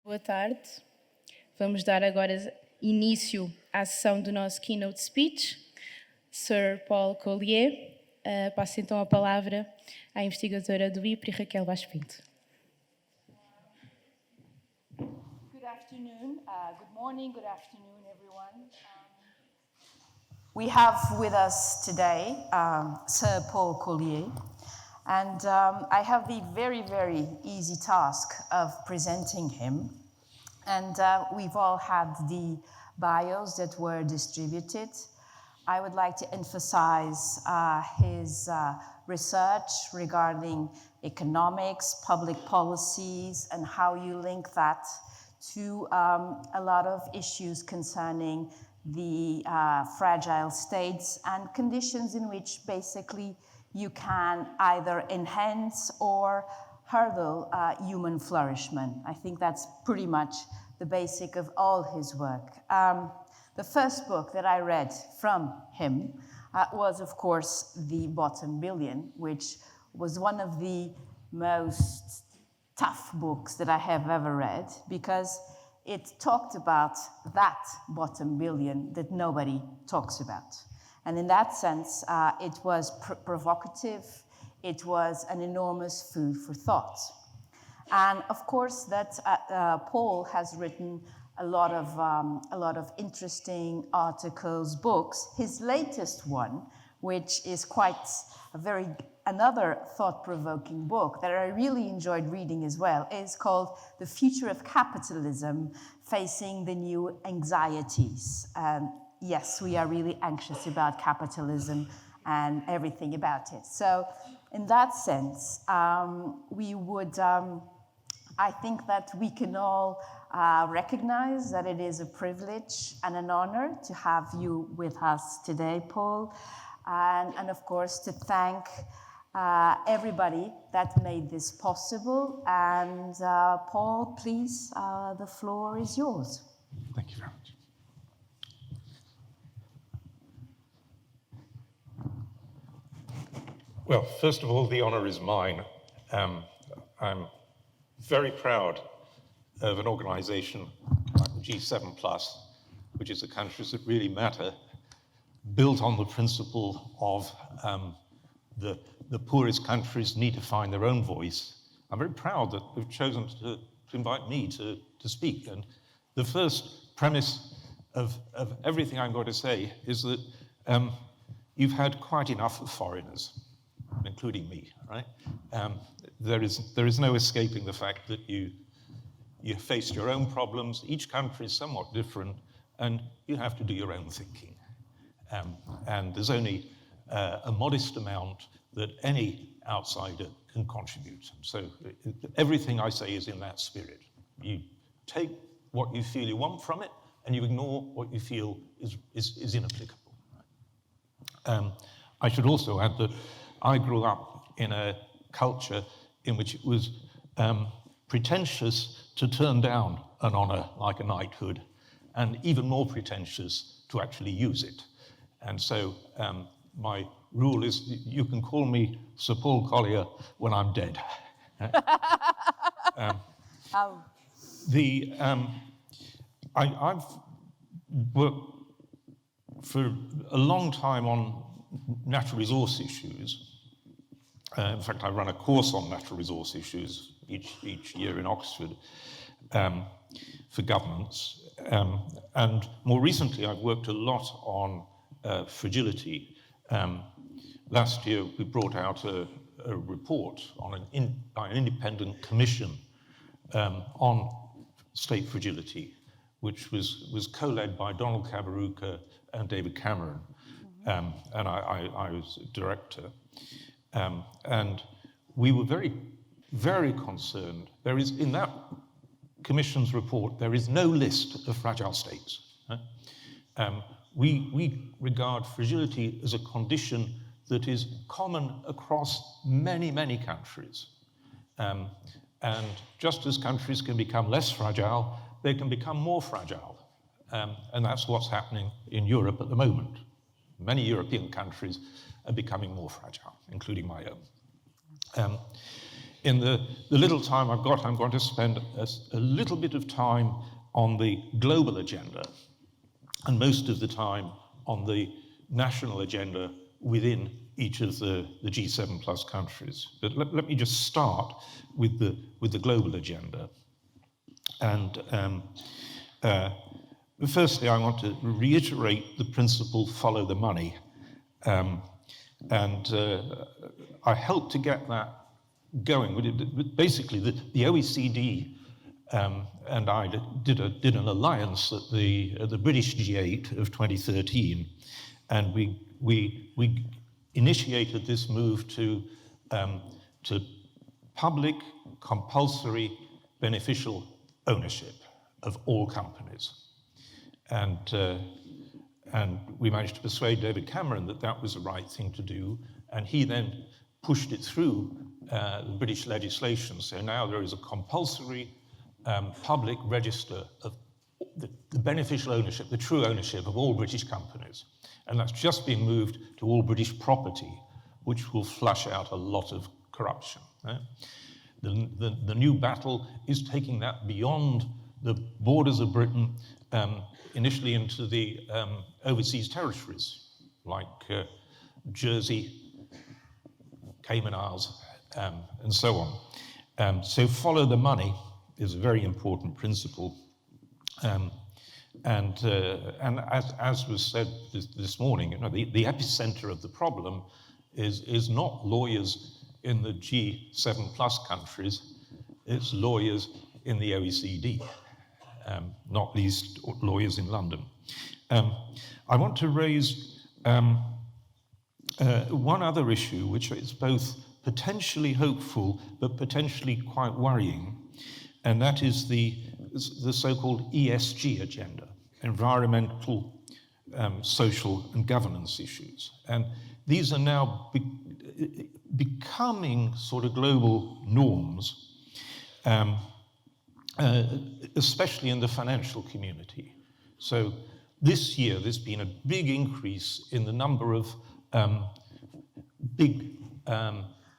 Boa tarde. Vamos dar agora início à sessão do nosso Keynote Speech. Sir Paul Collier, passo então a palavra à investigadora do IPRI, Raquel Vaz Pinto. Good afternoon, good morning, good afternoon, everyone. We have with us today Sir Paul Collier, and I have the very, very easy task of presenting him. And we've all had the bios that were distributed. I would like to emphasize his research regarding economics, public policies, and how you link that to a lot of issues concerning the fragile states and conditions in which basically you can either enhance or hurdle human flourishment. I think that's pretty much the basic of all his work. The first book that I read from him was, of course, The Bottom Billion, which was one of the most tough books that I have ever read, because it talked about that bottom billion that nobody talks about. And in that sense, it was provocative. It was an enormous food for thought. And of course, that Paul has written a lot of interesting articles, books. His latest one, which is quite another thought-provoking book that I really enjoyed reading as well, is called The Future of Capitalism, Facing the New Anxieties. Yes, we are really anxious about capitalism and everything about it. So in that sense, we would, I think that we can all recognize that it is a privilege and an honor to have you with us today, Paul, and of course to thank everybody that made this possible. And Paul, please, the floor is yours. Thank you very much. Well, first of all, the honor is mine. I'm very proud of an organization like the G7+, which is the countries that really matter, built on the principle of the poorest countries need to find their own voice. I'm very proud that they've chosen to invite me to speak. And the first premise of everything I'm going to say is that you've had quite enough of foreigners, including me, right? There is no escaping the fact that you faced your own problems. Each country is somewhat different, and you have to do your own thinking. And there's only a modest amount that any outsider can contribute. So everything I say is in that spirit. You take what you feel you want from it, and you ignore what you feel is inapplicable. I should also add that I grew up in a culture in which it was pretentious to turn down an honor like a knighthood, and even more pretentious to actually use it. And so my rule is you can call me Sir Paul Collier when I'm dead. I've worked for a long time on natural resource issues. In fact, I run a course on natural resource issues each year in Oxford for governments. And more recently, I've worked a lot on fragility. Last year, we brought out a report by an independent commission on state fragility, which was co-led by Donald Kaberuka and David Cameron. And I was director. And we were very, very concerned. There is, in that commission's report, there is no list of fragile states. We regard fragility as a condition that is common across many, many countries. And just as countries can become less fragile, they can become more fragile. And that's what's happening in Europe at the moment. Many European countries are becoming more fragile, including my own. in the little time I've got, I'm going to spend a little bit of time on the global agenda, and most of the time on the national agenda within each of the G7 plus countries. But let me just start with the global agenda. And firstly, I want to reiterate the principle, follow the money. I helped to get that going. Basically, the OECD and I did an alliance at the British G8 of 2013, and we initiated this move to public, compulsory, beneficial ownership of all companies. And we managed to persuade David Cameron that that was the right thing to do, and he then pushed it through the British legislation. So now there is a compulsory public register of the beneficial ownership, the true ownership of all British companies. And that's just being moved to all British property, which will flush out a lot of corruption. Right? The new battle is taking that beyond the borders of Britain, initially into the overseas territories, like Jersey, Cayman Isles, and so on. So follow the money is a very important principle. And as was said this morning, you know, the epicenter of the problem is not lawyers in the G7 plus countries, it's lawyers in the OECD, not least lawyers in London. I want to raise one other issue, which is both potentially hopeful but potentially quite worrying, and that is the so-called ESG agenda, environmental, social, and governance issues. And these are now becoming sort of global norms, especially in the financial community. So this year, there's been a big increase in the number of big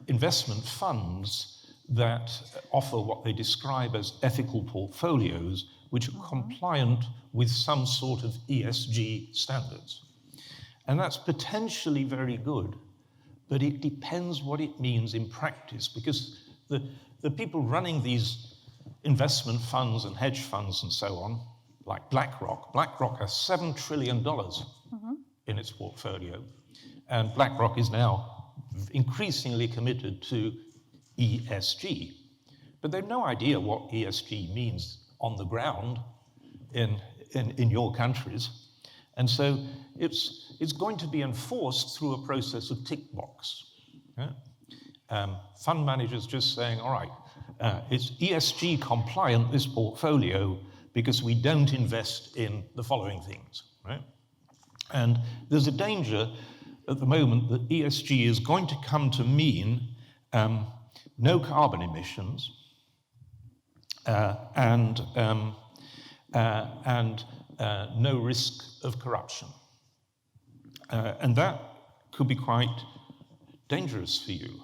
investment funds that offer what they describe as ethical portfolios, which are compliant with some sort of ESG standards. And that's potentially very good, but it depends what it means in practice, because the people running these investment funds and hedge funds and so on, like BlackRock has $7 trillion in its portfolio. And BlackRock is now increasingly committed to ESG, but they have no idea what ESG means on the ground in your countries. And so it's going to be enforced through a process of tick box. Yeah? Fund managers just saying, all right, it's ESG compliant, this portfolio, because we don't invest in the following things, right? And there's a danger at the moment that ESG is going to come to mean no carbon emissions and no risk of corruption. And that could be quite dangerous for you.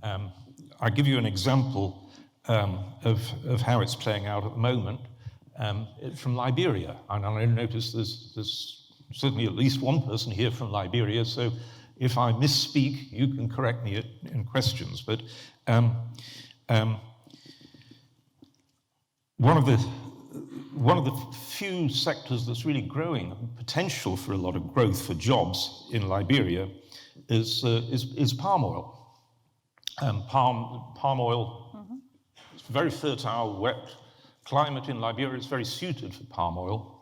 I'll give you an example of how it's playing out at the moment from Liberia. And I notice there's certainly at least one person here from Liberia, so if I misspeak, you can correct me in questions. But one of the few sectors that's really growing, potential for a lot of growth for jobs in Liberia, is palm oil. Palm oil, it's very fertile, wet climate in Liberia. It's very suited for palm oil.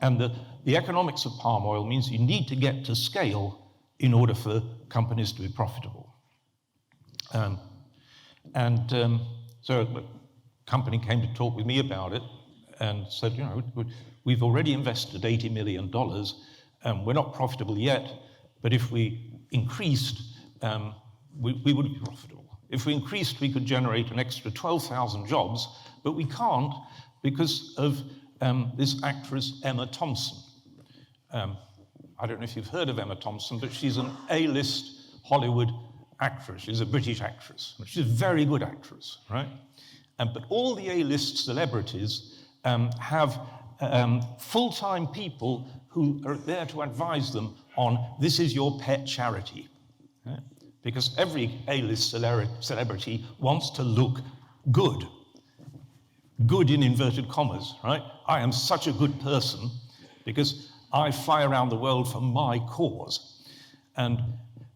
And the economics of palm oil means you need to get to scale in order for companies to be profitable. So a company came to talk with me about it and said, you know, we've already invested $80 million. We're not profitable yet, but if we increased, we would be profitable. If we increased, we could generate an extra 12,000 jobs, but we can't because of this actress, Emma Thompson. I don't know if you've heard of Emma Thompson, but she's an A-list Hollywood actress. She's a British actress. She's a very good actress, right? But all the A-list celebrities have full-time people who are there to advise them on this is your pet charity. Right? Because every A-list celebrity wants to look good. Good in inverted commas, right? I am such a good person because I fly around the world for my cause. And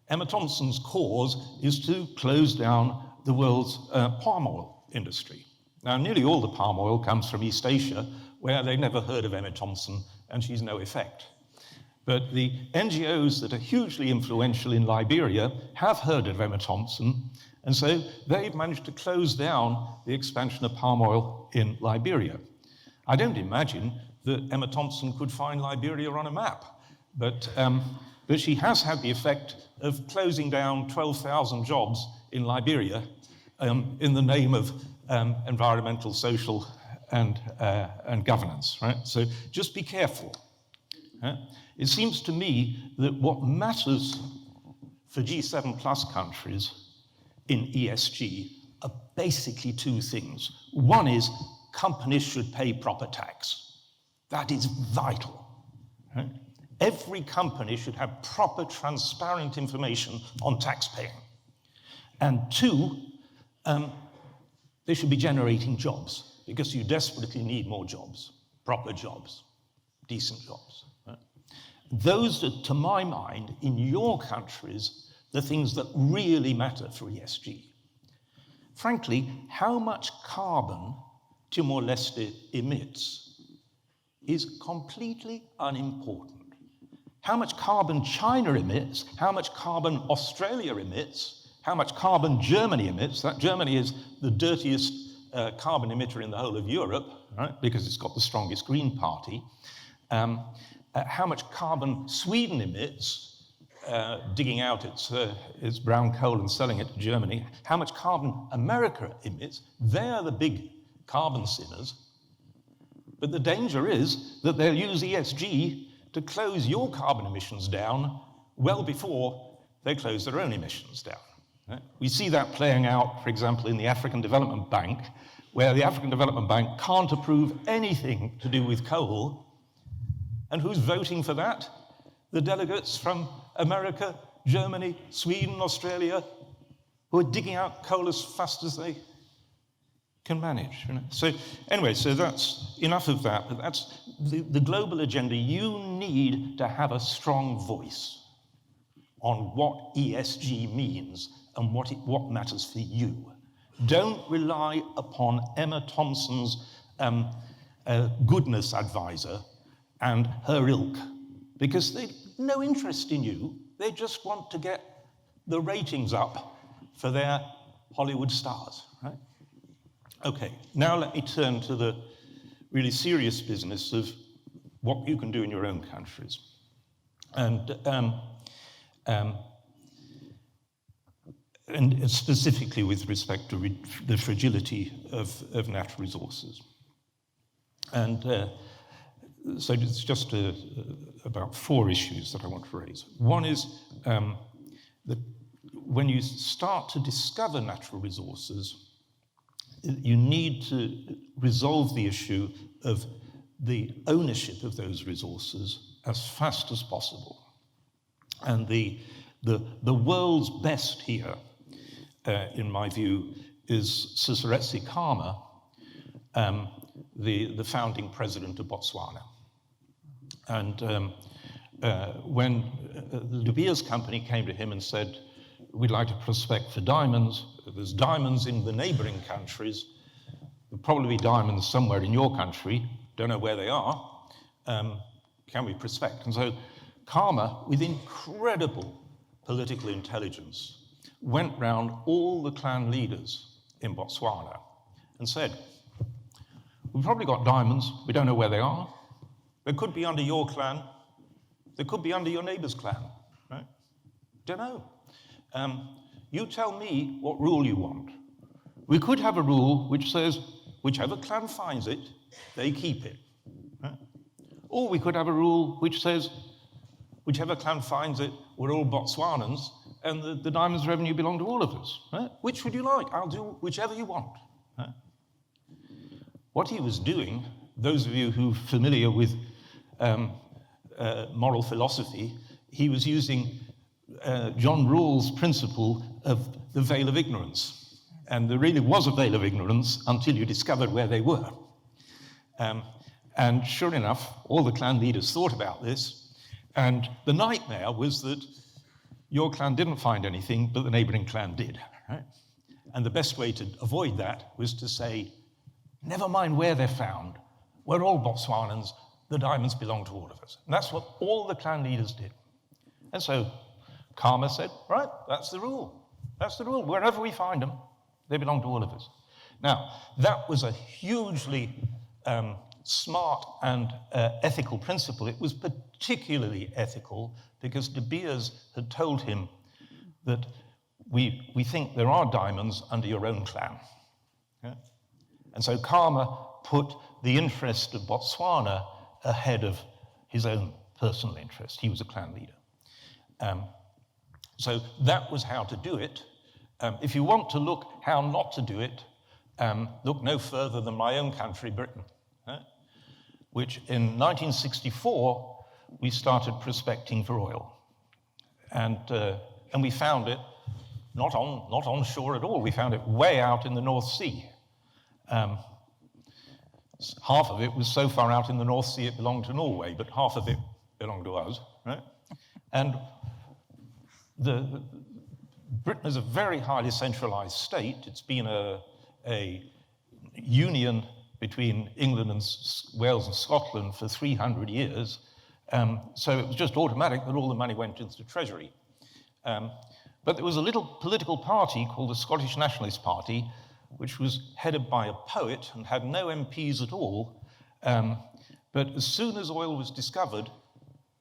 Emma Thompson's cause is to close down the world's palm oil industry. Now, nearly all the palm oil comes from East Asia, where they never heard of Emma Thompson, and she's no effect. But the NGOs that are hugely influential in Liberia have heard of Emma Thompson, and so they've managed to close down the expansion of palm oil in Liberia. I don't imagine that Emma Thompson could find Liberia on a map, but she has had the effect of closing down 12,000 jobs in Liberia in the name of environmental, social, and governance, right? So just be careful. It seems to me that what matters for G7 plus countries in ESG are basically two things. One is companies should pay proper tax. That is vital. Right? Every company should have proper, transparent information on tax paying. And two, they should be generating jobs, because you desperately need more jobs, proper jobs, decent jobs. Right? Those are, to my mind, in your countries, the things that really matter for ESG. Frankly, how much carbon Timor-Leste emits is completely unimportant. How much carbon China emits, how much carbon Australia emits, how much carbon Germany emits, that Germany is the dirtiest carbon emitter in the whole of Europe, right, because it's got the strongest Green Party, how much carbon Sweden emits, digging out its brown coal and selling it to Germany, how much carbon America emits, they're the big carbon sinners. But the danger is that they'll use ESG to close your carbon emissions down well before they close their own emissions down. Right? We see that playing out, for example, in the African Development Bank, where the African Development Bank can't approve anything to do with coal. And who's voting for that? The delegates from America, Germany, Sweden, Australia, who are digging out coal as fast as they can manage. You know? So anyway, so that's enough of that. But that's the global agenda. You need to have a strong voice on what ESG means and what matters for you. Don't rely upon Emma Thompson's goodness advisor and her ilk, because they've no interest in you. They just want to get the ratings up for their Hollywood stars, right? Okay, now let me turn to the really serious business of what you can do in your own countries. And specifically with respect to the fragility of natural resources. And so it's just about 4 issues that I want to raise. One is that when you start to discover natural resources, you need to resolve the issue of the ownership of those resources as fast as possible. And the world's best here, in my view, is Seretse Khama, the founding president of Botswana. And when De Beers company came to him and said, we'd like to prospect for diamonds, there's diamonds in the neighboring countries, there'll probably be diamonds somewhere in your country, don't know where they are, can we prospect? And so Khama, with incredible political intelligence, went round all the clan leaders in Botswana and said, we've probably got diamonds, we don't know where they are. They could be under your clan, they could be under your neighbor's clan, right? Don't know. You tell me what rule you want. We could have a rule which says, whichever clan finds it, they keep it. Right? Or we could have a rule which says, whichever clan finds it, we're all Botswanans, and the diamonds revenue belonged to all of us. Right? Which would you like? I'll do whichever you want. Right? What he was doing, those of you who are familiar with moral philosophy, he was using John Rawls' principle of the veil of ignorance. And there really was a veil of ignorance until you discovered where they were. And sure enough, all the clan leaders thought about this. And the nightmare was that your clan didn't find anything, but the neighboring clan did. Right? And the best way to avoid that was to say, never mind where they're found, we're all Botswanans, the diamonds belong to all of us. And that's what all the clan leaders did. And so Karma said, right, that's the rule. That's the rule. Wherever we find them, they belong to all of us. Now, that was a hugely smart and ethical principle. It was particularly ethical because De Beers had told him that we think there are diamonds under your own clan. Yeah? And so Karma put the interest of Botswana ahead of his own personal interest. He was a clan leader. So that was how to do it. If you want to look how not to do it, look no further than my own country, Britain, which in 1964, we started prospecting for oil. And we found it not on shore at all. We found it way out in the North Sea. Half of it was so far out in the North Sea it belonged to Norway, but half of it belonged to us, right? And Britain is a very highly centralized state. It's been a union between England and Wales and Scotland for 300 years. So it was just automatic that all the money went into the Treasury. But there was a little political party called the Scottish Nationalist Party, which was headed by a poet and had no MPs at all. But as soon as oil was discovered,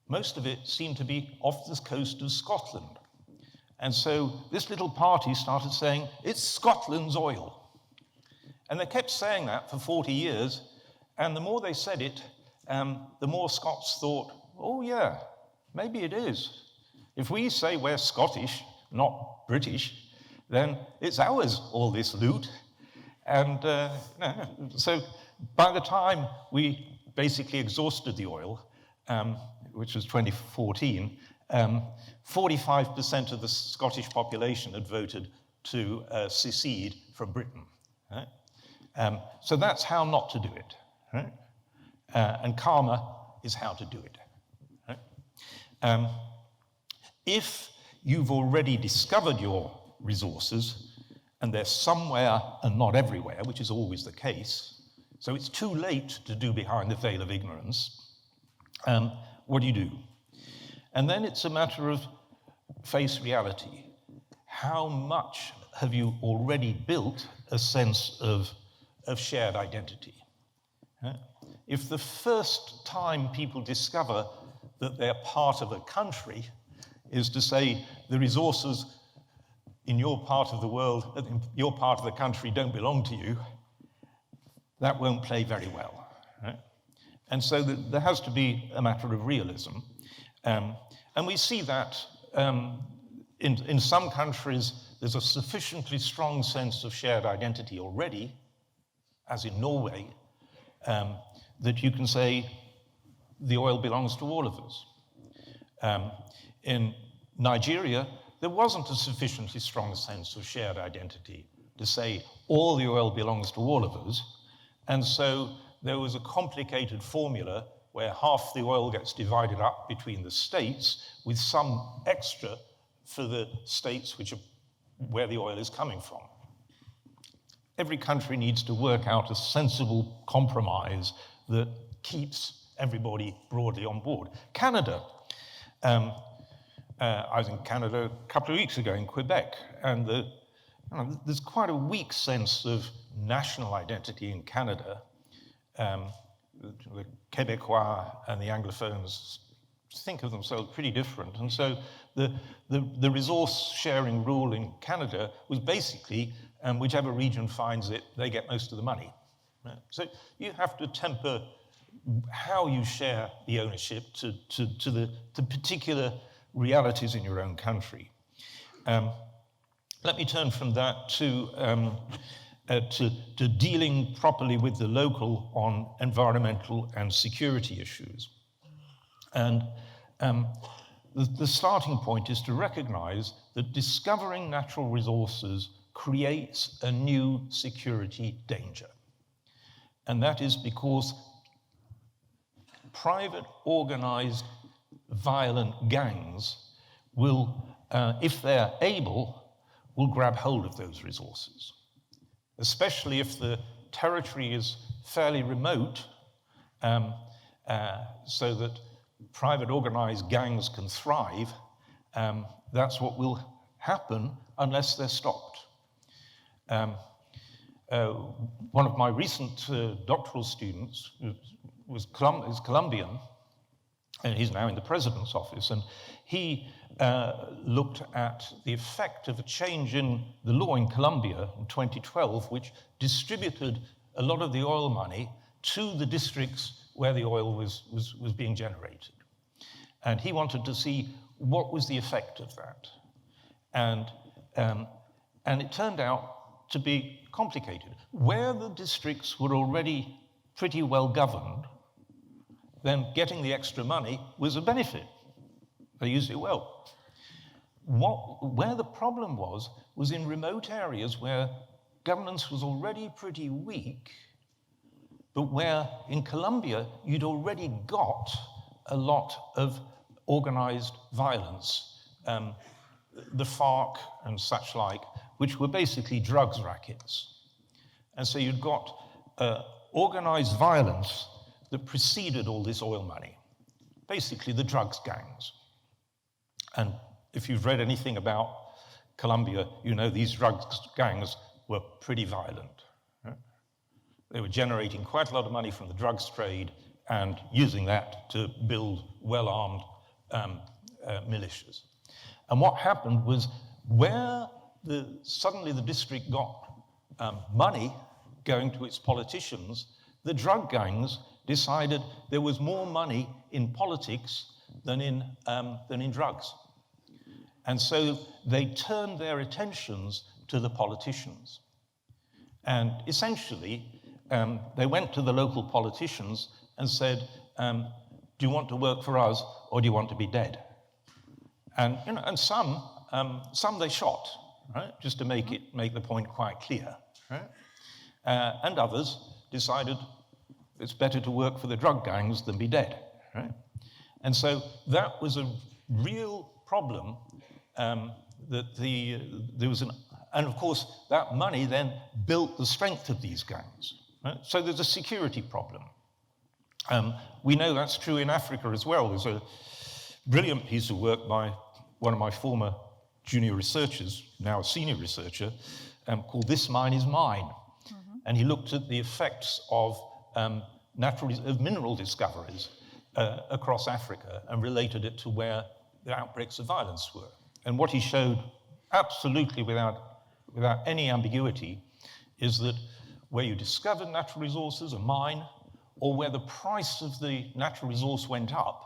most of it seemed to be off the coast of Scotland. And so this little party started saying, it's Scotland's oil. And they kept saying that for 40 years. And the more they said it, the more Scots thought, oh yeah, maybe it is. If we say we're Scottish, not British, then it's ours, all this loot. And so by the time we basically exhausted the oil, which was 2014, 45% of the Scottish population had voted to secede from Britain. Right? So that's how not to do it. Right? And Karma is how to do it. Right? If you've already discovered your resources, and they're somewhere and not everywhere, which is always the case, so it's too late to do behind the veil of ignorance, what do? And then it's a matter of face reality. How much have you already built a sense of shared identity? If the first time people discover that they're part of a country is to say the resources in your part of the world, in your part of the country don't belong to you, that won't play very well. Right? And so there has to be a matter of realism. And we see that in some countries, there's a sufficiently strong sense of shared identity already, as in Norway, that you can say the oil belongs to all of us. In Nigeria, there wasn't a sufficiently strong sense of shared identity to say all the oil belongs to all of us. And so there was a complicated formula where half the oil gets divided up between the states with some extra for the states where the oil is coming from. Every country needs to work out a sensible compromise that keeps everybody broadly on board. Canada. I was in Canada a couple of weeks ago in Quebec, and there's quite a weak sense of national identity in Canada. The Québécois and the Anglophones think of themselves pretty different, and so the resource sharing rule in Canada was basically whichever region finds it, they get most of the money. Right? So you have to temper how you share the ownership to the particular realities in your own country. Let me turn from that to dealing properly with the local on environmental and security issues. And the starting point is to recognize that discovering natural resources creates a new security danger. And that is because private, organized, violent gangs will, if they're able, will grab hold of those resources, especially if the territory is fairly remote, so that private organized gangs can thrive. That's what will happen unless they're stopped. One of my recent doctoral students is Colombian, and he's now in the president's office, and he looked at the effect of a change in the law in Colombia in 2012, which distributed a lot of the oil money to the districts where the oil was being generated. And he wanted to see what was the effect of that. And it turned out to be complicated. Where the districts were already pretty well governed, then getting the extra money was a benefit. They used it well. Where the problem was in remote areas where governance was already pretty weak, but where in Colombia you'd already got a lot of organized violence, the FARC and such like, which were basically drugs rackets. And so you'd got organized violence that preceded all this oil money, basically the drugs gangs. And if you've read anything about Colombia, you know these drugs gangs were pretty violent. Right? They were generating quite a lot of money from the drugs trade and using that to build well-armed militias. And what happened was where suddenly the district got money going to its politicians, the drug gangs decided there was more money in politics than in drugs. And so they turned their attentions to the politicians. And essentially, they went to the local politicians and said, do you want to work for us or do you want to be dead? And some they shot, right? Just to make the point quite clear, right? And others decided it's better to work for the drug gangs than be dead, right? And so that was a real problem. There was and of course that money then built the strength of these gangs. Right? So there's a security problem. We know that's true in Africa as well. There's a brilliant piece of work by one of my former junior researchers, now a senior researcher, called "This Mine is Mine," and he looked at the effects of mineral discoveries across Africa and related it to where the outbreaks of violence were. And what he showed, absolutely without any ambiguity, is that where you discovered natural resources, a mine, or where the price of the natural resource went up,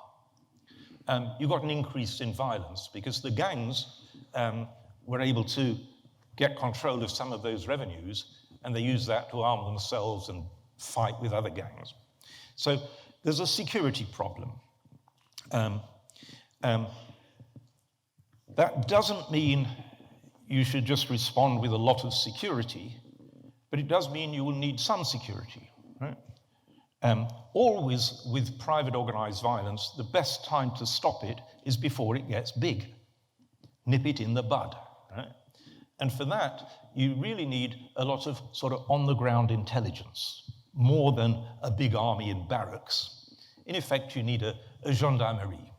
you got an increase in violence because the gangs were able to get control of some of those revenues, and they used that to arm themselves and fight with other gangs. So there's a security problem. That doesn't mean you should just respond with a lot of security, but it does mean you will need some security, right? Always with private organized violence, the best time to stop it is before it gets big. Nip it in the bud, right? And for that, you really need a lot of sort of on-the-ground intelligence, more than a big army in barracks. In effect, you need a gendarmerie.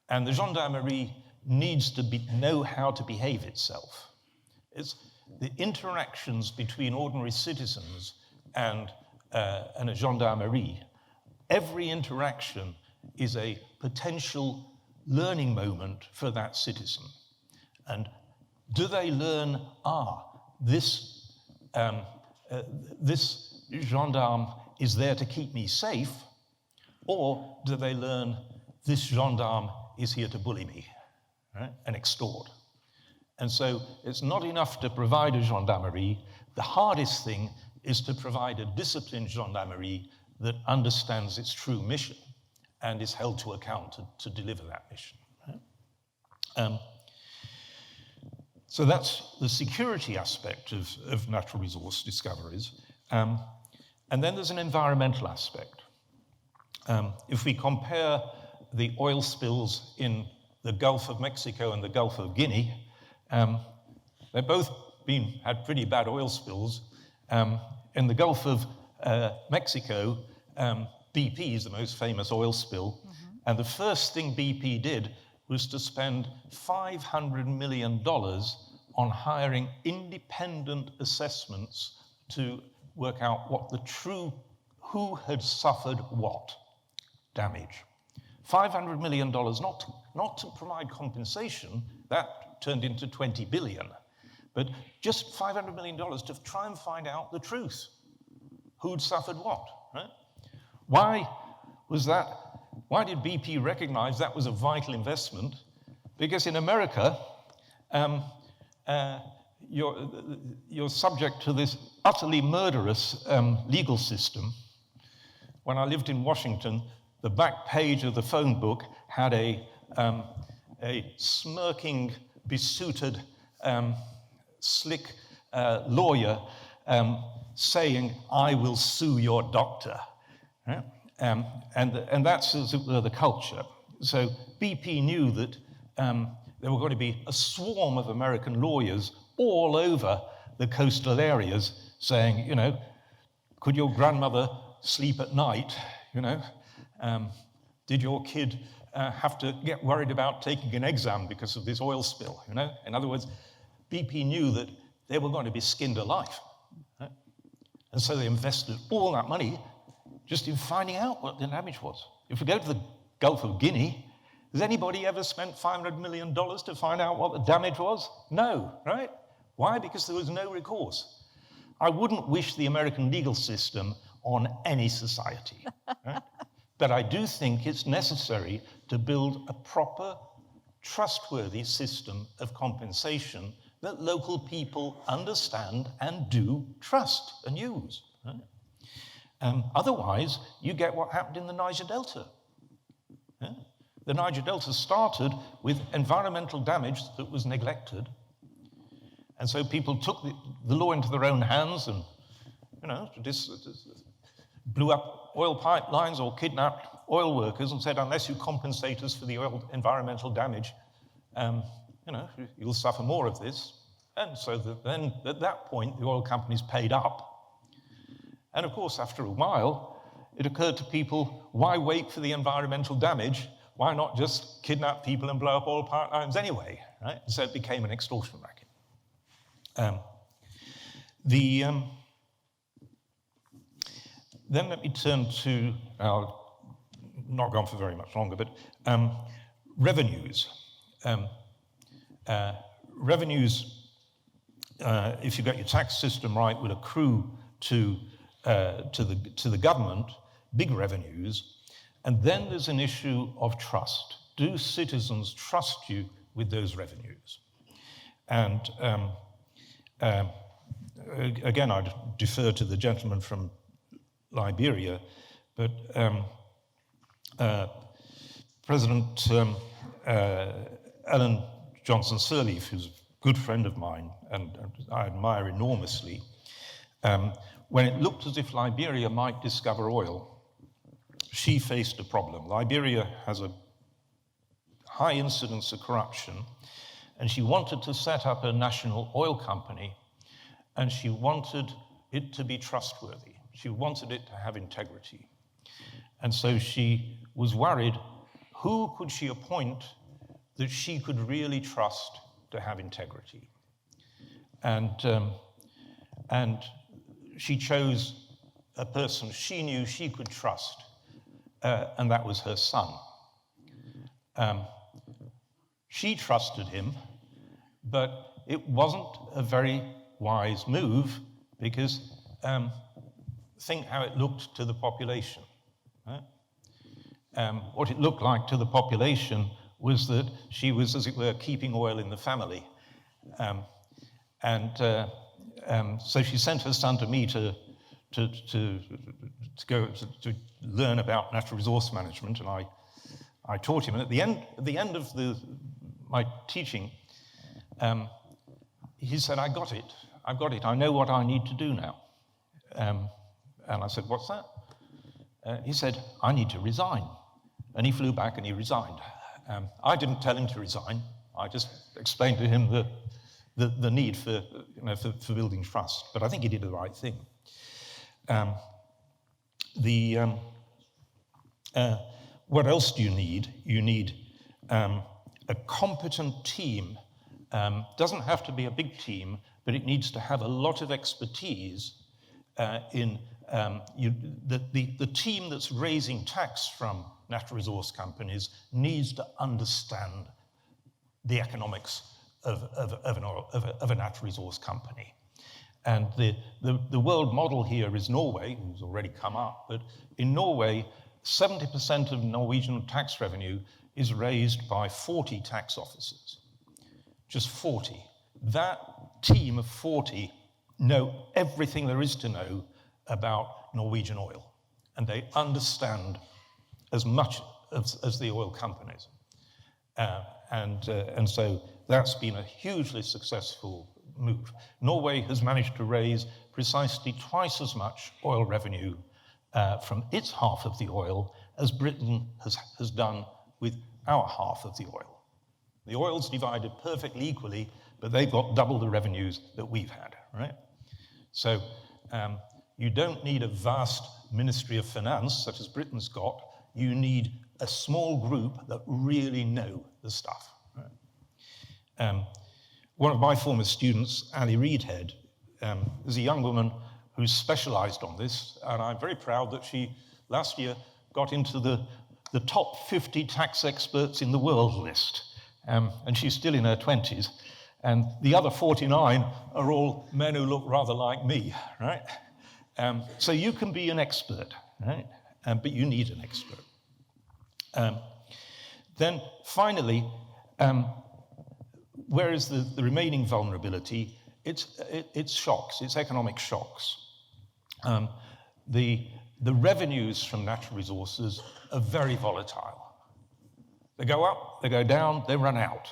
And the gendarmerie needs to know how to behave itself. It's the interactions between ordinary citizens and a gendarmerie. Every interaction is a potential learning moment for that citizen. And do they learn, this gendarme is there to keep me safe, or do they learn this gendarme is here to bully me, right, and extort? And so it's not enough to provide a gendarmerie. The hardest thing is to provide a disciplined gendarmerie that understands its true mission and is held to account to deliver that mission. So that's the security aspect of natural resource discoveries. And then there's an environmental aspect. If we compare the oil spills in the Gulf of Mexico and the Gulf of Guinea, they've both had pretty bad oil spills. In the Gulf of Mexico, BP is the most famous oil spill, and the first thing BP did was to spend $500 million on hiring independent assessments to work out who had suffered what damage. $500 million, not to provide compensation, that turned into 20 billion, but just $500 million to try and find out the truth. Who'd suffered what, right? Why was that? Why did BP recognize that was a vital investment? Because in America, you're subject to this utterly murderous legal system. When I lived in Washington, the back page of the phone book had a smirking, besuited, slick lawyer saying, "I will sue your doctor." Right? And that's, as it were, the culture. So BP knew that there were going to be a swarm of American lawyers all over the coastal areas saying, you know, could your grandmother sleep at night? You know, did your kid have to get worried about taking an exam because of this oil spill? You know, in other words, BP knew that they were going to be skinned alive, right? And so they invested all that money just in finding out what the damage was. If we go to the Gulf of Guinea, has anybody ever spent $500 million to find out what the damage was? No, right? Why? Because there was no recourse. I wouldn't wish the American legal system on any society, right? But I do think it's necessary to build a proper, trustworthy system of compensation that local people understand and do trust and use, right? Otherwise, you get what happened in the Niger Delta. Yeah? The Niger Delta started with environmental damage that was neglected. And so people took the law into their own hands and, you know, blew up oil pipelines or kidnapped oil workers and said, unless you compensate us for the environmental damage, you know, you'll suffer more of this. And so then at that point, the oil companies paid up. And of course, after a while, it occurred to people, why wait for the environmental damage? Why not just kidnap people and blow up oil pipelines anyway, right? So it became an extortion racket. Then let me turn to, I'll not go on for very much longer, but revenues. Revenues, if you got your tax system right, would accrue to the government, big revenues. And then there's an issue of trust. Do citizens trust you with those revenues? And again, I'd defer to the gentleman from Liberia, but President Ellen Johnson Sirleaf, who's a good friend of mine and I admire enormously, when it looked as if Liberia might discover oil, she faced a problem. Liberia has a high incidence of corruption, and she wanted to set up a national oil company, and she wanted it to be trustworthy. She wanted it to have integrity. And so she was worried, who could she appoint that she could really trust to have integrity? And she chose a person she knew she could trust, and that was her son. She trusted him, but it wasn't a very wise move because think how it looked to the population. Right? What it looked like to the population was that she was, as it were, keeping oil in the family. So she sent her son to me to learn about natural resource management, and I taught him. And at the end of my teaching, he said, "I got it. I know what I need to do now." And I said, "What's that?" He said, "I need to resign." And he flew back and he resigned. I didn't tell him to resign. I just explained to him the need for building trust. But I think he did the right thing. What else do you need? You need a competent team. Doesn't have to be a big team, but it needs to have a lot of expertise in the team that's raising tax from natural resource companies needs to understand the economics of a natural resource company. And the world model here is Norway, who's already come up, but in Norway, 70% of Norwegian tax revenue is raised by 40 tax officers. Just 40. That team of 40 know everything there is to know about Norwegian oil, and they understand as much as the oil companies. And so that's been a hugely successfhas move. Norway has managed to raise precisely twice as much oil revenue from its half of the oil as Britain has done with our half of the oil. The oil's divided perfectly equally, but they've got double the revenues that we've had, right? So you don't need a vast Ministry of Finance, such as Britain's got. You need a small group that really know the stuff. Right? One of my former students, Ali Reedhead, is a young woman who's specialized on this, and I'm very proud that she, last year, got into the top 50 tax experts in the world list. And she's still in her 20s. And the other 49 are all men who look rather like me, right? So you can be an expert, right? But you need an expert. Then finally, where is the remaining vulnerability? It's shocks, it's economic shocks. The revenues from natural resources are very volatile. They go up, they go down, they run out.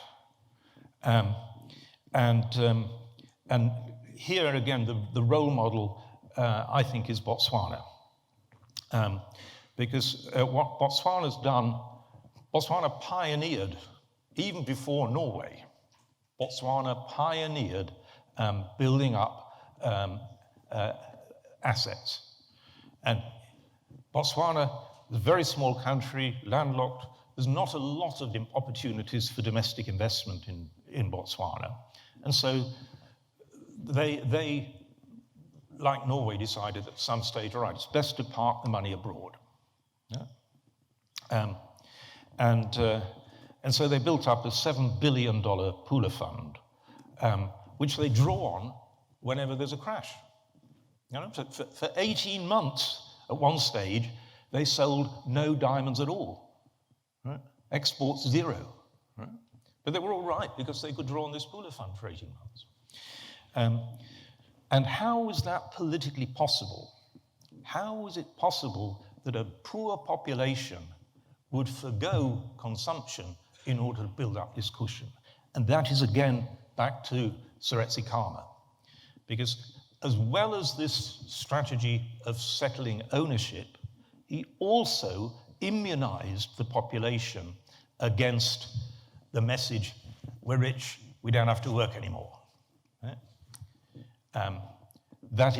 And here again, the role model, I think, is Botswana. Because what Botswana's done, Botswana pioneered, even before Norway, Botswana pioneered building up assets. And Botswana is a very small country, landlocked. There's not a lot of opportunities for domestic investment in Botswana. And so they, like Norway, decided at some stage, all right, it's best to park the money abroad. Yeah? And so they built up a $7 billion pooler fund, which they draw on whenever there's a crash. You know, for 18 months at one stage, they sold no diamonds at all. Right? Exports zero. Right? But they were all right because they could draw on this pooler fund for 18 months. And how is that politically possible? How is it possible that a poor population would forgo consumption in order to build up this cushion? And that is again back to Seretse Khama. Because as well as this strategy of settling ownership, he also immunized the population against the message, we're rich, we don't have to work anymore. Right? That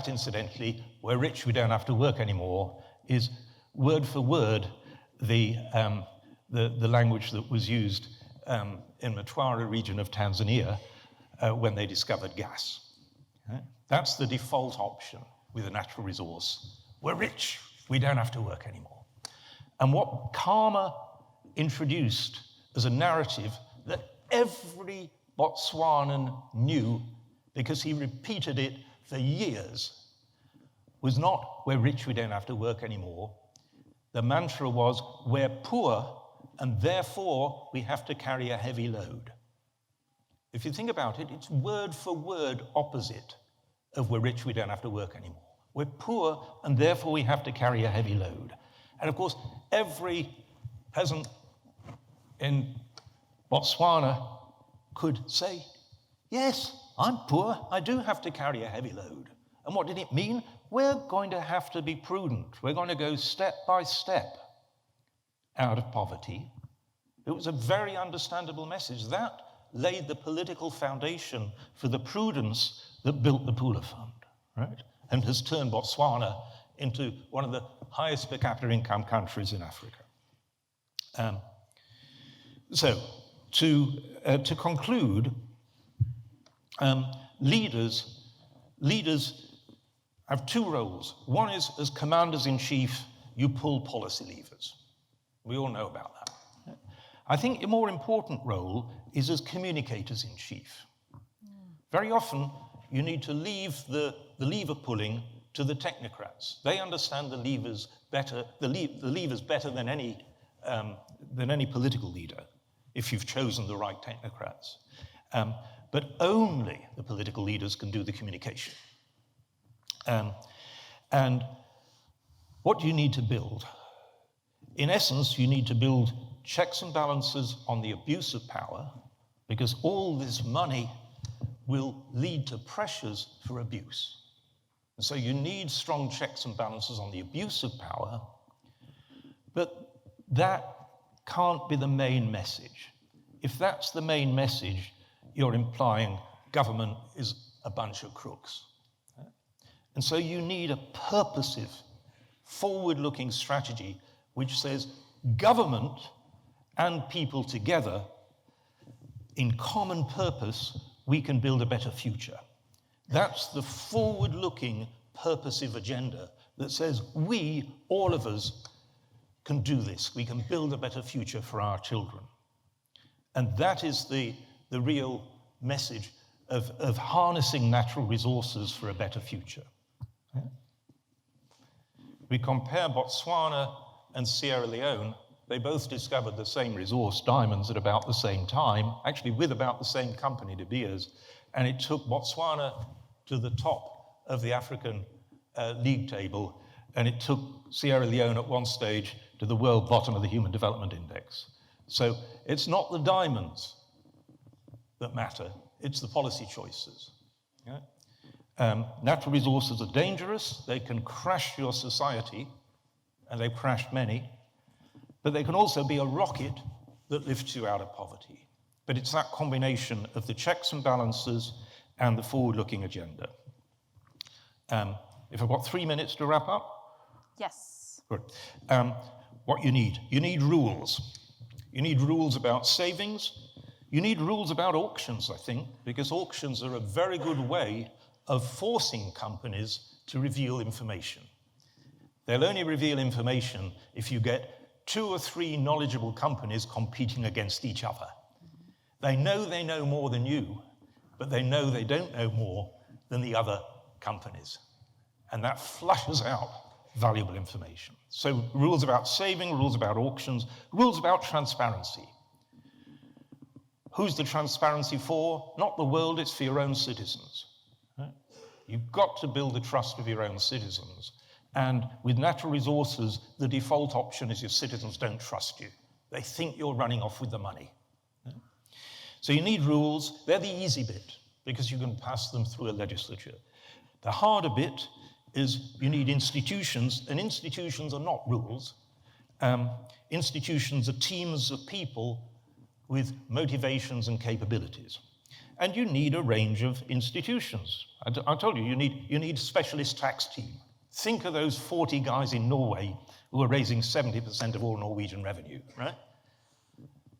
incidentally, we're rich, we don't have to work anymore, is word for word the language that was used in Mtwara region of Tanzania when they discovered gas. Right? That's the default option with a natural resource. We're rich, we don't have to work anymore. And what Khama introduced as a narrative that every Botswanan knew, because he repeated it for years, was not, we're rich, we don't have to work anymore. The mantra was, we're poor, and therefore we have to carry a heavy load. If you think about it, it's word for word opposite of we're rich, we don't have to work anymore. We're poor, and therefore we have to carry a heavy load. And of course, every peasant in Botswana could say, yes, I'm poor, I do have to carry a heavy load. And what did it mean? We're going to have to be prudent. We're going to go step by step out of poverty. It was a very understandable message. That laid the political foundation for the prudence that built the Pula Fund, right? And has turned Botswana into one of the highest per capita income countries in Africa. So, to conclude, leaders have two roles. One is, as commanders-in-chief, you pull policy levers. We all know about that. I think a more important role is as communicators-in-chief. Very often, you need to leave the lever pulling to the technocrats. They understand the levers better, the levers better than any political leader, if you've chosen the right technocrats. But only the political leaders can do the communication. And what do you need to build? In essence, you need to build checks and balances on the abuse of power, because all this money will lead to pressures for abuse. And so you need strong checks and balances on the abuse of power, but that can't be the main message. If that's the main message, you're implying government is a bunch of crooks. And so you need a purposive, forward-looking strategy which says government and people together, in common purpose, we can build a better future. That's the forward-looking, purposive agenda that says we, all of us, can do this. We can build a better future for our children. And that is the real message of harnessing natural resources for a better future. Yeah? We compare Botswana and Sierra Leone. They both discovered the same resource, diamonds, at about the same time, actually with about the same company, De Beers, and it took Botswana to the top of the African league table, and it took Sierra Leone at one stage to the world bottom of the Human Development Index. So it's not the diamonds that matter, it's the policy choices. Yeah? Natural resources are dangerous, they can crash your society, and they've crashed many, but they can also be a rocket that lifts you out of poverty. But it's that combination of the checks and balances and the forward-looking agenda. If I've got 3 minutes to wrap up? Yes. Good. What you need rules. You need rules about savings. You need rules about auctions, I think, because auctions are a very good way of forcing companies to reveal information. They'll only reveal information if you get 2 or 3 knowledgeable companies competing against each other. They know more than you, but they know they don't know more than the other companies. And that flushes out valuable information. So rules about saving, rules about auctions, rules about transparency. Who's the transparency for? Not the world, it's for your own citizens. Right? You've got to build the trust of your own citizens. And with natural resources, the default option is your citizens don't trust you. They think you're running off with the money. Yeah? So you need rules. They're the easy bit, because you can pass them through a legislature. The harder bit is you need institutions, and institutions are not rules. Institutions are teams of people with motivations and capabilities. And you need a range of institutions. I told you, you need a specialist tax team. Think of those 40 guys in Norway who are raising 70% of all Norwegian revenue, right?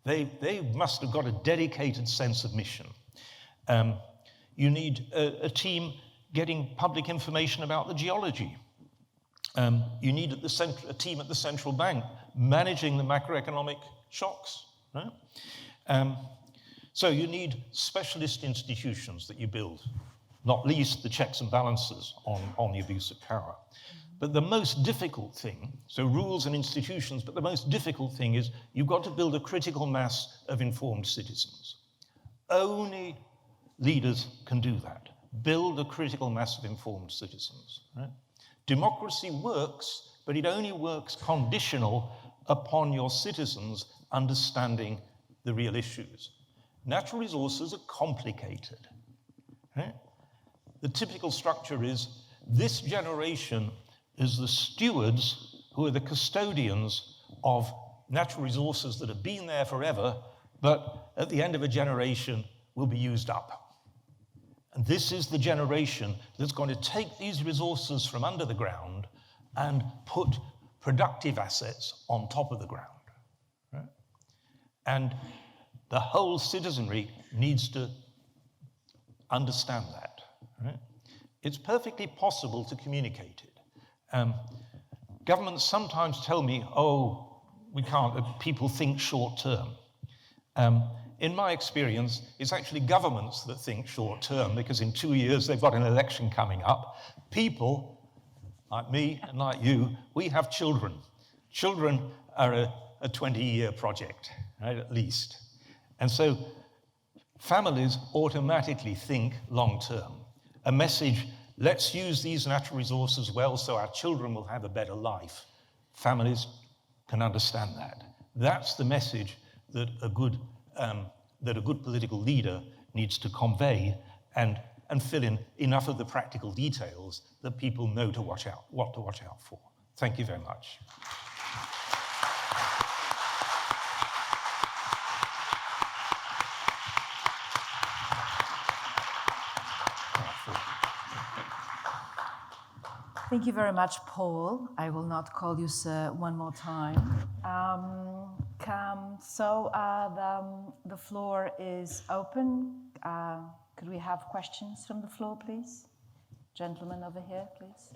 They must have got a dedicated sense of mission. You need a team getting public information about the geology. You need a team at the central bank managing the macroeconomic shocks, right? So you need specialist institutions that you build, not least the checks and balances on the abuse of power. But the most difficult thing, so rules and institutions, but the most difficult thing is you've got to build a critical mass of informed citizens. Only leaders can do that. Build a critical mass of informed citizens. Right? Democracy works, but it only works conditional upon your citizens understanding the real issues. Natural resources are complicated. Right? The typical structure is this generation is the stewards who are the custodians of natural resources that have been there forever, but at the end of a generation will be used up. And this is the generation that's going to take these resources from under the ground and put productive assets on top of the ground. Right? And the whole citizenry needs to understand that. Right? It's perfectly possible to communicate it. Governments sometimes tell me, oh, we can't, people think short term. In my experience, it's actually governments that think short term, because in 2 years they've got an election coming up. People, like me and like you, we have children. Children are a 20-year project, right, at least. And so families automatically think long term. A message, let's use these natural resources well so our children will have a better life. Families can understand that. That's the message that a good political leader needs to convey and fill in enough of the practical details that people know what to watch out for. Thank you very much. Thank you very much, Paul. I will not call you sir one more time. The floor is open. Could we have questions from the floor, please? Gentleman over here, please.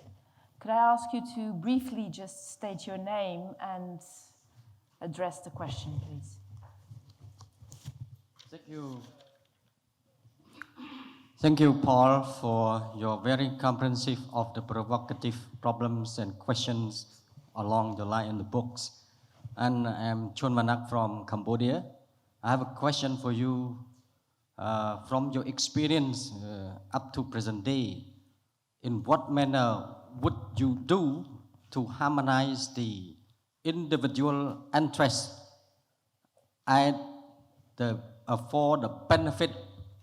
Could I ask you to briefly just state your name and address the question, please? Thank you. Thank you, Paul, for your very comprehensive of the provocative problems and questions along the line in the books. And I'm Chon Manak from Cambodia. I have a question for you. From your experience up to present day, in what manner would you do to harmonize the individual interests and for the benefit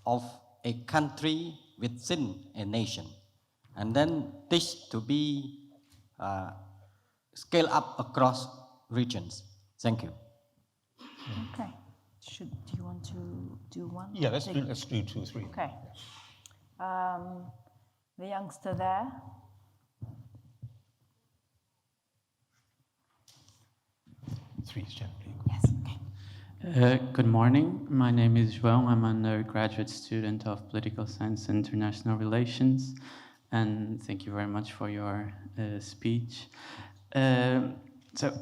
of a country within a nation, and then this to be scaled up across regions? Thank you. Okay. Do you want to do one? Yeah, let's do 2, 3. Okay. The youngster there. Three, gently. Yes. Okay. Good morning. My name is João. I'm an undergraduate student of Political Science and International Relations. And thank you very much for your speech. So,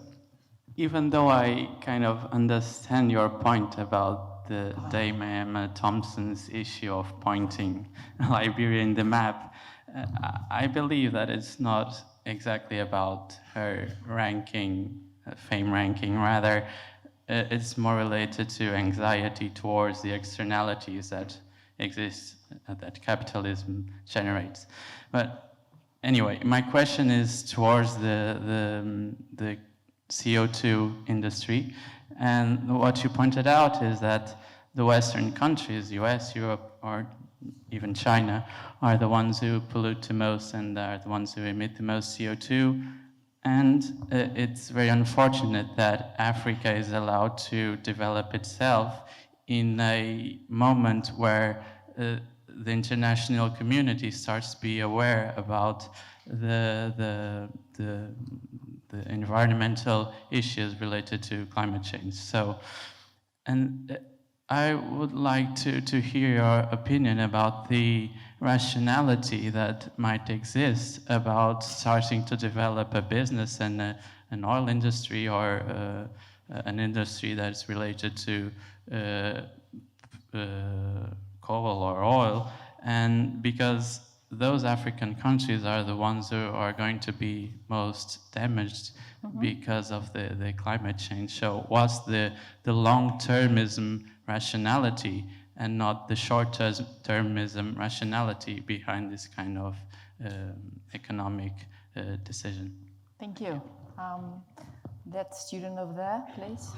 even though I kind of understand your point about the Dame Emma Thompson's issue of pointing Liberia in the map, I believe that it's not exactly about her ranking, fame ranking, rather it's more related to anxiety towards the externalities that exist, that capitalism generates. But anyway, my question is towards the CO2 industry. And what you pointed out is that the Western countries, US, Europe, or even China, are the ones who pollute the most and are the ones who emit the most CO2. And it's very unfortunate that Africa is allowed to develop itself in a moment where the international community starts to be aware about the environmental issues related to climate change. So, and I would like to hear your opinion about the rationality that might exist about starting to develop a business and an oil industry or an industry that's related to coal or oil, and because those African countries are the ones who are going to be most damaged because of the climate change. So what's the long-termism rationality and not the short-termism rationality behind this kind of economic decision. Thank you. That student over there, please.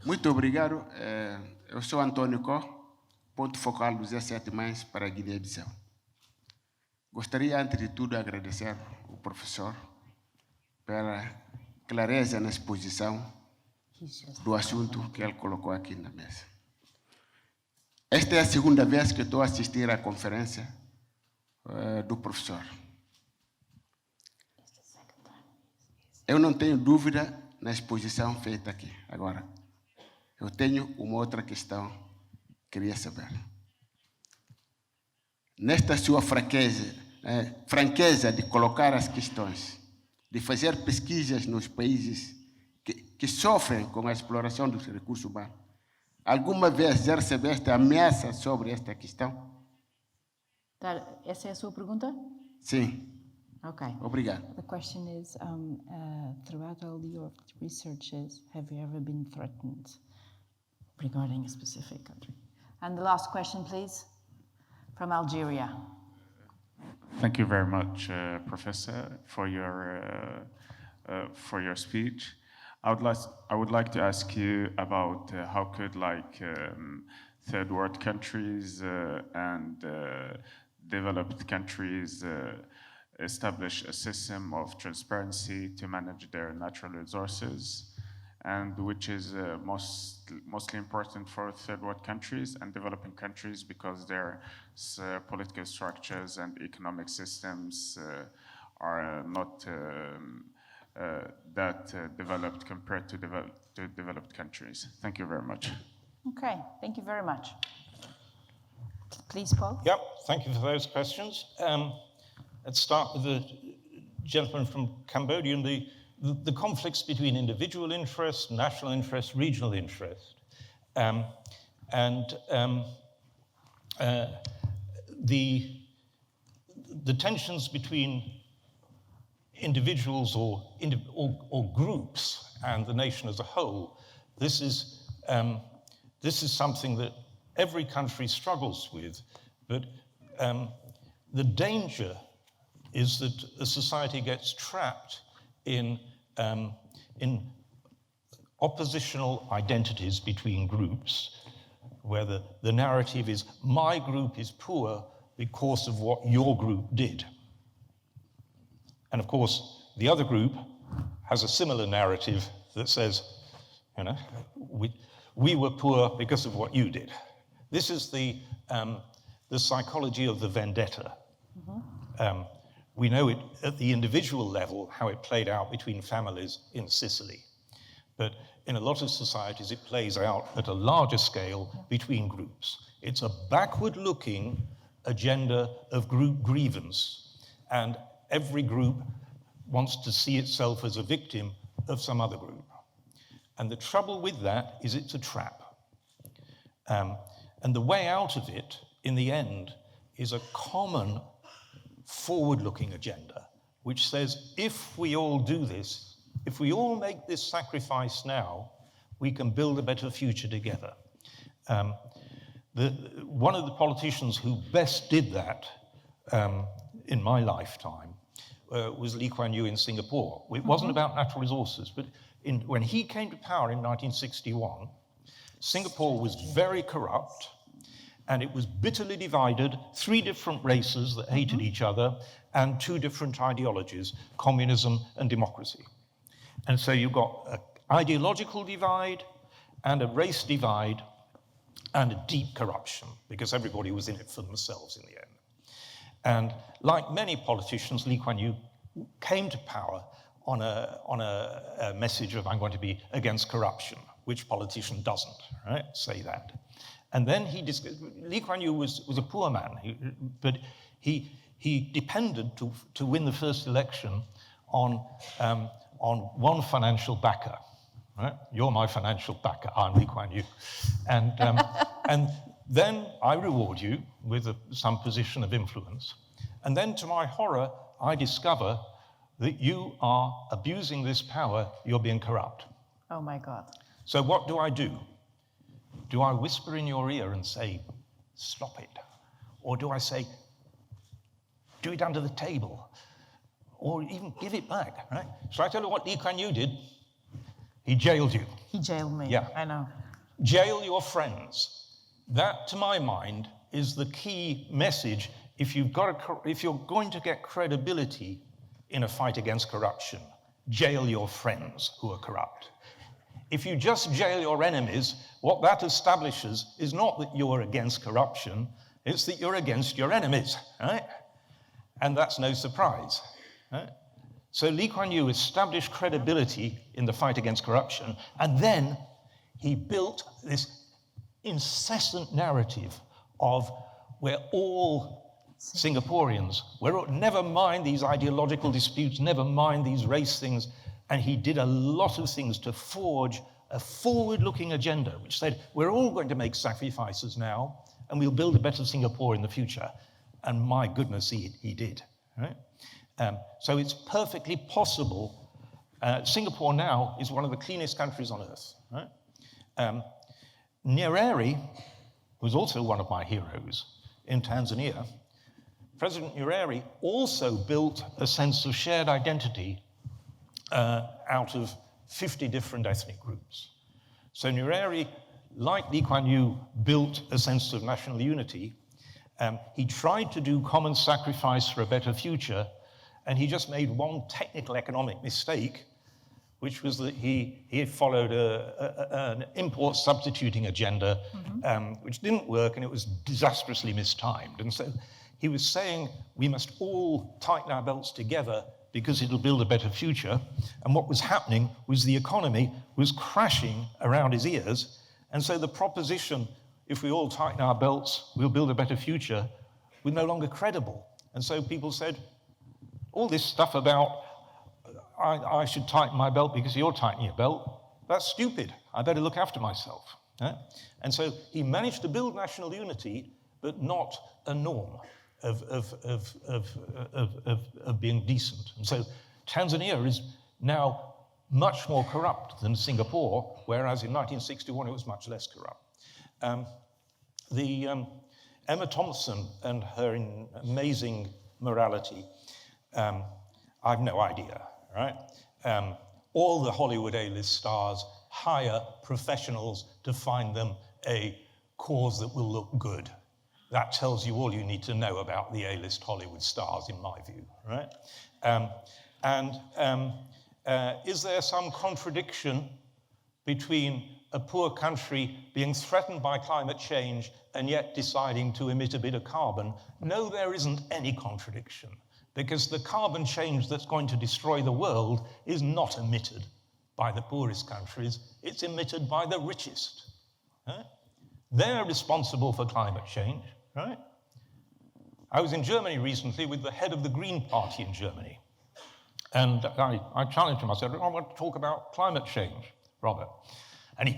Muito obrigado. Eu sou Antônio Có, ponto focal dos 17 mais para a Guiné-Bissau. Gostaria, antes de tudo, de agradecer ao professor pela clareza na exposição do assunto que ele colocou aqui na mesa. Esta é a segunda vez que estou a assistir à conferência do professor. Eu não tenho dúvida na exposição feita aqui. Agora, eu tenho uma outra questão que queria saber. Nesta sua franqueza de colocar as questões, de fazer pesquisas nos países que sofrem com a exploração dos recursos humanos, alguma vez já recebeste ameaça sobre esta questão? Essa é a sua pergunta? Sim. Okay. Obrigado. The question is, throughout all your researches, have you ever been threatened regarding a specific country? And the last question, please, from Algeria. Thank you very much, Professor, for your speech. I would like to ask you about how could third world countries and developed countries establish a system of transparency to manage their natural resources, and which is mostly important for third world countries and developing countries because their political structures and economic systems are not that developed compared to developed countries. Thank you very much. Okay, thank you very much. Please, Paul. Yep, thank you for those questions. Let's start with the gentleman from Cambodia and the conflicts between individual interest, national interest, regional interest. The tensions between individuals or groups and the nation as a whole, this is something that every country struggles with, but the danger is that a society gets trapped in oppositional identities between groups, where the narrative is, my group is poor because of what your group did. And of course, the other group has a similar narrative that says, you know, we were poor because of what you did. This is the psychology of the vendetta. Mm-hmm. We know it at the individual level, how it played out between families in Sicily. But in a lot of societies, it plays out at a larger scale between groups. It's a backward-looking agenda of group grievance, and every group wants to see itself as a victim of some other group. And the trouble with that is it's a trap. And the way out of it, in the end, is a common forward-looking agenda, which says, if we all do this, if we all make this sacrifice now, we can build a better future together. One of the politicians who best did that in my lifetime was Lee Kuan Yew in Singapore. It wasn't about natural resources, but when he came to power in 1961, Singapore was very corrupt, and it was bitterly divided, 3 different races that hated each other, and 2 different ideologies, communism and democracy. And so you've got an ideological divide, and a race divide, and a deep corruption, because everybody was in it for themselves in the end. And like many politicians, Lee Kuan Yew came to power on a message of, I'm going to be against corruption. Which politician doesn't, right? Say that. And then Lee Kuan Yew was a poor man, but he depended to win the first election on on one financial backer. Right? You're my financial backer, I'm Lee Kuan Yew. And, and then I reward you with some position of influence. And then to my horror, I discover that you are abusing this power, you're being corrupt. Oh my God. So what do? Do I whisper in your ear and say, stop it? Or do I say, do it under the table? Or even give it back, right? So I tell you what Lee Kuan Yew did. He jailed you. He jailed me. Yeah. I know. Jail your friends. That, to my mind, is the key message. If you're going to get credibility in a fight against corruption, jail your friends who are corrupt. If you just jail your enemies, what that establishes is not that you're against corruption, it's that you're against your enemies, right? And that's no surprise, right? So Lee Kuan Yew established credibility in the fight against corruption, and then he built this incessant narrative of we're all Singaporeans, never mind these ideological disputes, never mind these race things, and he did a lot of things to forge a forward-looking agenda, which said we're all going to make sacrifices now, and we'll build a better Singapore in the future. And my goodness, he did, right? So it's perfectly possible. Singapore now is one of the cleanest countries on earth, right? Nyerere was also one of my heroes in Tanzania. President Nyerere also built a sense of shared identity out of 50 different ethnic groups. So Nyerere, like Lee Kuan Yew, built a sense of national unity. He tried to do common sacrifice for a better future, and he just made one technical economic mistake, which was that he followed an import substituting agenda, which didn't work, and it was disastrously mistimed. And so he was saying we must all tighten our belts together because it'll build a better future. And what was happening was the economy was crashing around his ears. And so the proposition, if we all tighten our belts, we'll build a better future, was no longer credible. And so people said, all this stuff about I should tighten my belt because you're tightening your belt, that's stupid. I better look after myself. Right? And so he managed to build national unity, but not a norm of being decent. And so Tanzania is now much more corrupt than Singapore, whereas in 1961 it was much less corrupt. Emma Thompson and her amazing morality, I've no idea, right? All the Hollywood A-list stars hire professionals to find them a cause that will look good. That tells you all you need to know about the A-list Hollywood stars, in my view, right? Is there some contradiction between a poor country being threatened by climate change and yet deciding to emit a bit of carbon? No, there isn't any contradiction, because the carbon change that's going to destroy the world is not emitted by the poorest countries, it's emitted by the richest. Right? They're responsible for climate change, right? I was in Germany recently with the head of the Green Party in Germany. And I challenged him, I said, I want to talk about climate change, Robert. And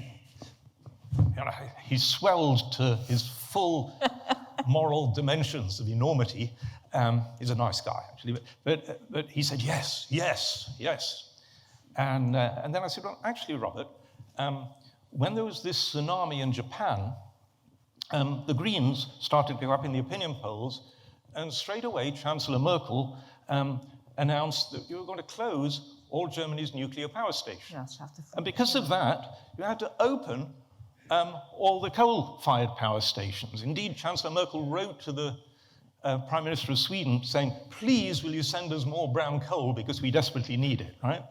he swelled to his full moral dimensions of enormity. He's a nice guy, actually, but he said, yes, yes, yes. And then I said, well, actually, Robert, when there was this tsunami in Japan, the Greens started to go up in the opinion polls, and straight away, Chancellor Merkel announced that you were going to close all Germany's nuclear power stations. And because of that, you had to open all the coal-fired power stations. Indeed, Chancellor Merkel wrote to the Prime Minister of Sweden saying, please, will you send us more brown coal because we desperately need it, right?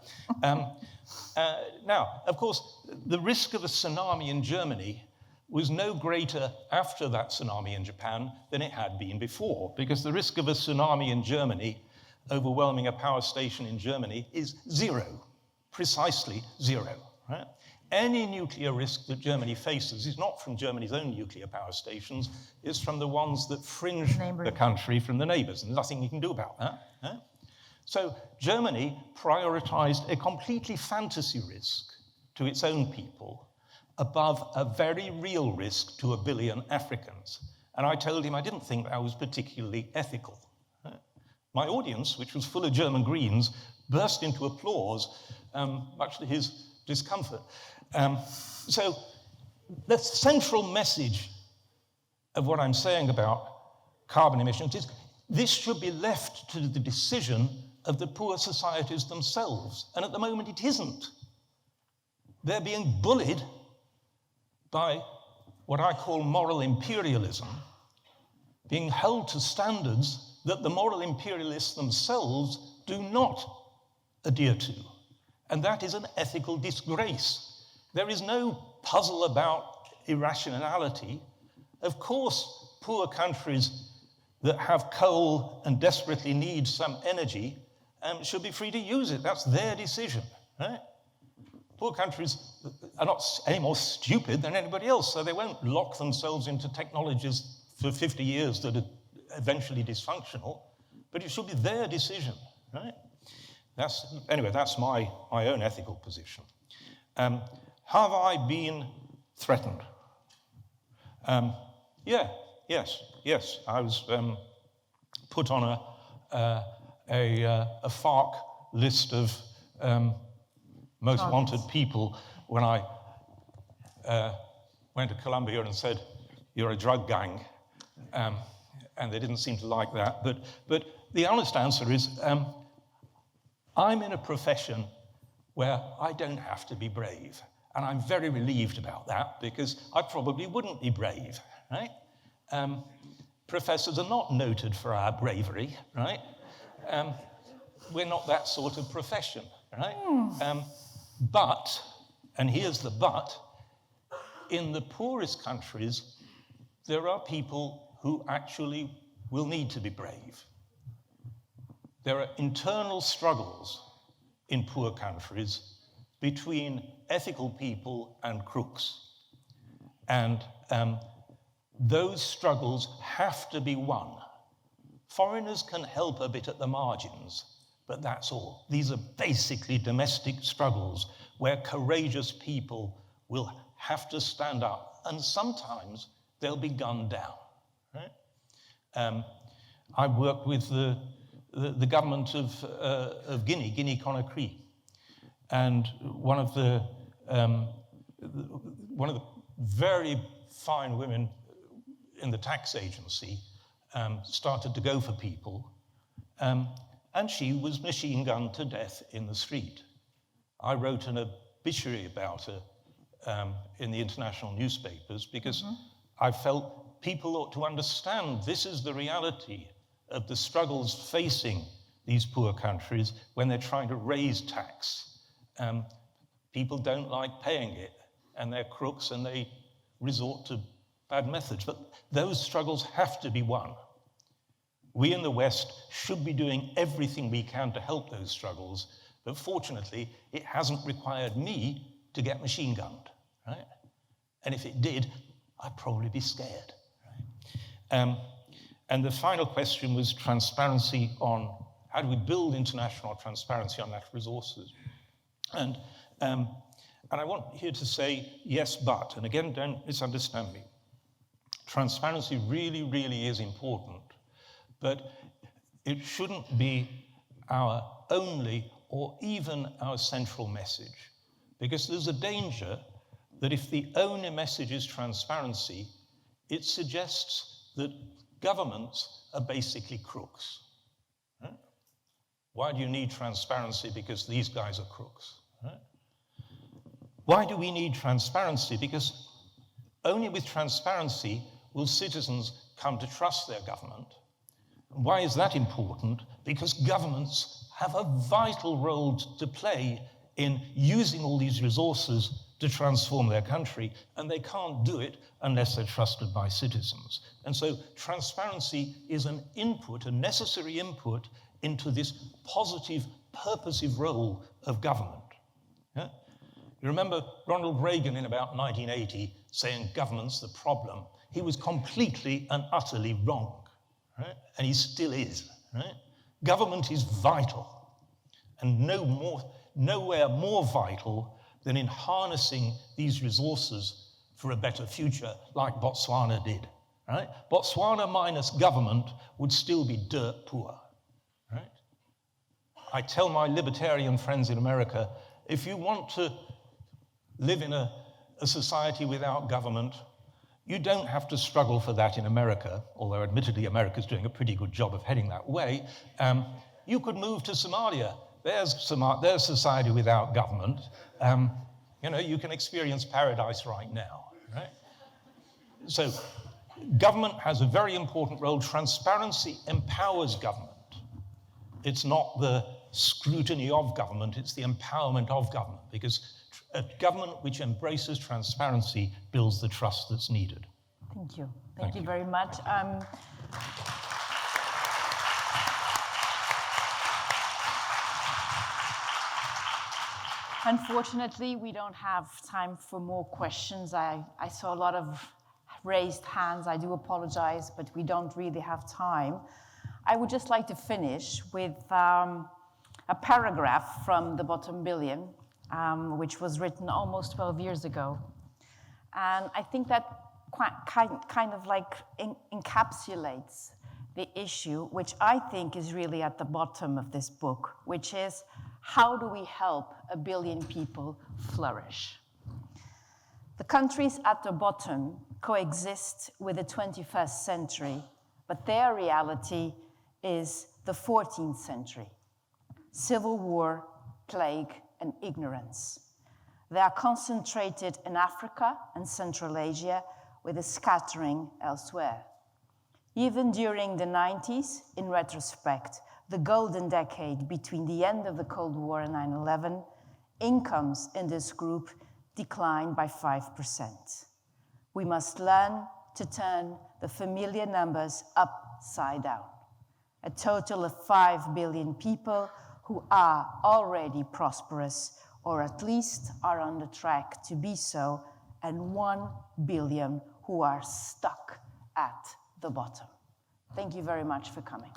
Now, of course, the risk of a tsunami in Germany was no greater after that tsunami in Japan than it had been before, because the risk of a tsunami in Germany overwhelming a power station in Germany is zero, precisely zero, right? Any nuclear risk that Germany faces is not from Germany's own nuclear power stations, it's from the ones that fringe the country from the neighbors, and nothing you can do about that. Huh? So Germany prioritized a completely fantasy risk to its own people above a very real risk to 1 billion Africans. And I told him I didn't think that was particularly ethical. My audience, which was full of German Greens, burst into applause, much to his discomfort. So the central message of what I'm saying about carbon emissions is this should be left to the decision of the poor societies themselves. And at the moment it isn't. They're being bullied by what I call moral imperialism, being held to standards that the moral imperialists themselves do not adhere to. And that is an ethical disgrace. There is no puzzle about irrationality. Of course, poor countries that have coal and desperately need some energy should be free to use it. That's their decision, right? Poor countries are not any more stupid than anybody else, so they won't lock themselves into technologies for 50 years that are eventually dysfunctional, but it should be their decision, right? Anyway, that's my own ethical position. Have I been threatened? Yes. I was put on a FARC list of most wanted people when I went to Colombia and said, "You're a drug gang," and they didn't seem to like that. But the honest answer is, I'm in a profession where I don't have to be brave, and I'm very relieved about that because I probably wouldn't be brave, right? Professors are not noted for our bravery, right? We're not that sort of profession, right? But, and here's the but, in the poorest countries, there are people who actually will need to be brave. There are internal struggles in poor countries between ethical people and crooks. And those struggles have to be won. Foreigners can help a bit at the margins, but that's all. These are basically domestic struggles where courageous people will have to stand up, and sometimes they'll be gunned down. Right? I worked with the government of Guinea Conakry, and one of the very fine women in the tax agency started to go for people, and she was machine gunned to death in the street. I wrote an obituary about her in the international newspapers because I felt people ought to understand this is the reality of the struggles facing these poor countries when they're trying to raise tax. People don't like paying it, and they're crooks, and they resort to bad methods. But those struggles have to be won. We in the West should be doing everything we can to help those struggles, but fortunately, it hasn't required me to get machine gunned, right? And if it did, I'd probably be scared, right? And the final question was transparency on how do we build international transparency on natural resources? And I want here to say yes, but, and again, don't misunderstand me. Transparency really, really is important, but it shouldn't be our only or even our central message, because there's a danger that if the only message is transparency, it suggests that governments are basically crooks. Right? Why do you need transparency? Because these guys are crooks. Right? Why do we need transparency? Because only with transparency will citizens come to trust their government. And why is that important? Because governments have a vital role to play in using all these resources to transform their country, and they can't do it unless they're trusted by citizens. And so transparency is an input, a necessary input into this positive, purposive role of government. Yeah? You remember Ronald Reagan in about 1980 saying government's the problem. He was completely and utterly wrong, right? And he still is, right? Government is vital, and nowhere more vital than in harnessing these resources for a better future, like Botswana did. Right? Botswana minus government would still be dirt poor. Right? I tell my libertarian friends in America, if you want to live in a society without government, you don't have to struggle for that in America, although admittedly America's doing a pretty good job of heading that way. You could move to Somalia. There's society without government. You know, you can experience paradise right now, right? So government has a very important role. Transparency empowers government. It's not the scrutiny of government, it's the empowerment of government, because a government which embraces transparency builds the trust that's needed. Thank you. Thank you very much. Unfortunately, we don't have time for more questions. I saw a lot of raised hands. I do apologize, but we don't really have time. I would just like to finish with a paragraph from The Bottom Billion, which was written almost 12 years ago. And I think that kind of like encapsulates the issue, which I think is really at the bottom of this book, which is, how do we help 1 billion people flourish? The countries at the bottom coexist with the 21st century, but their reality is the 14th century. Civil war, plague, and ignorance. They are concentrated in Africa and Central Asia, with a scattering elsewhere. Even during the 90s, in retrospect, the golden decade between the end of the Cold War and 9/11, incomes in this group declined by 5%. We must learn to turn the familiar numbers upside down. A total of 5 billion people who are already prosperous, or at least are on the track to be so, and 1 billion who are stuck at the bottom. Thank you very much for coming.